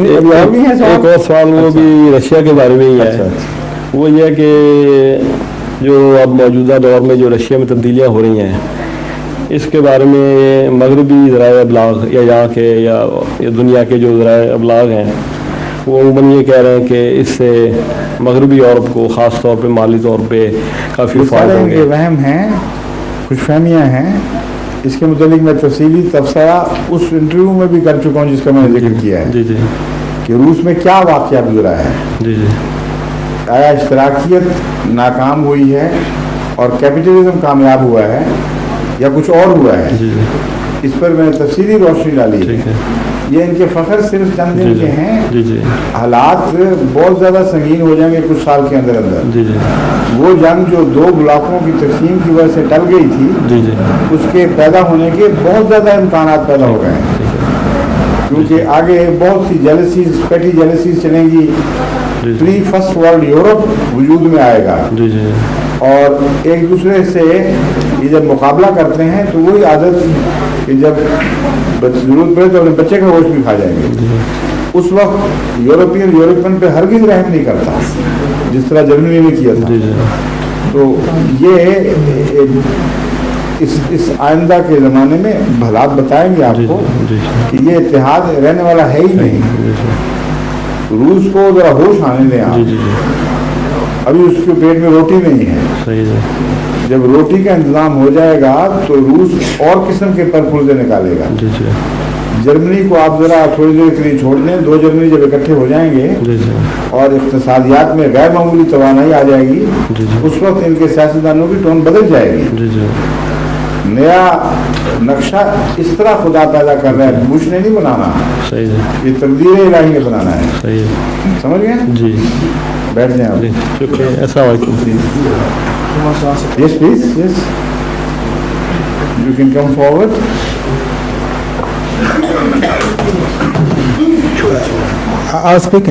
अभी और भी है एक सवाल? और सवाल वो भी रशिया के बारे में ही है। अच्छा, वो ये है कि जो अब मौजूदा दौर में जो रशिया में तब्दीलियाँ हो रही हैं, इसके बारे में मगरबी ज़राए अबलाग या यहाँ के या दुनिया के जो ज़राए अबलाग हैं वो अमूमन ये कह रहे हैं कि इससे मगरबी यूरोप को ख़ास तौर पे माली तौर पे काफ़ी ये फ़ायदे सारे होंगे। इनके वहम हैं, खुशफहमियाँ हैं। इसके मुतालिक मैं तफसीली तबसरा उस इंटरव्यू में भी कर चुका हूँ जिसका मैंने जिक्र किया है जी जी कि रूस में क्या वाक़या गुजरा है। जी जी आया इश्तराकियत नाकाम हुई है और कैपिटलिज्म कामयाब हुआ है या कुछ और हुआ है, जी जी इस पर मैंने तफसीली रोशनी डाली है। ठीक है ये इनके फ़ख्र सिर्फ चंद दिन जी के हैं। जी जी हालात बहुत ज़्यादा संगीन हो जाएंगे कुछ साल के अंदर अंदर। जी जी वो जंग जो दो ब्लॉकों की तकसीम की वजह से टल गई थी, जी जी उसके पैदा होने के बहुत ज़्यादा इम्कानात पैदा हो गए हैं, क्योंकि आगे बहुत सी जेलसीज, पेटी जेलसीज चलेंगी। प्री फर्स्ट वर्ल्ड यूरोप वजूद में आएगा जी जी और एक दूसरे से ये जब मुकाबला करते हैं तो वही आदत कि जब जरूरत पड़े तो अपने बच्चे का गोश्त भी खा जाएंगे। उस वक्त यूरोपियन पे हरगिज़ रहम नहीं करता जिस तरह जर्मनी ने किया था। जी जी तो ये इस आइंदा के ज़माने में भलात बताएंगे आपको जी कि ये इत्तेहाद रहने वाला है ही नहीं। रूस को ज़रा होश आने दें आप। जी जी जी अभी उसके पेट में रोटी नहीं है। सही है जब रोटी का इंतज़ाम हो जाएगा तो रूस और किस्म के परपुर्जे निकालेगा। जी जी जर्मनी को आप ज़रा थोड़ी देर के लिए छोड़ दें, दो जर्मनी जब इकट्ठे हो जाएंगे जी जी और इक़्तिसादियात में गैर मामूली तवानाई आ जाएगी, जी जी उस वक्त इनके सियासतदानों की टोन बदल जाएगी। जी जी नया नक्शा इस तरह खुदा पैदा कर रहा है, बुश ने नहीं बनाना, सही है ये तकदीर इलाही ने बनाना है। सही है समझ गए? जी बैठ जाएं आप। जी शुक्रिया। अस्सलाम वालेकुम। Yes, please. Yes. You can come forward. I'll speak.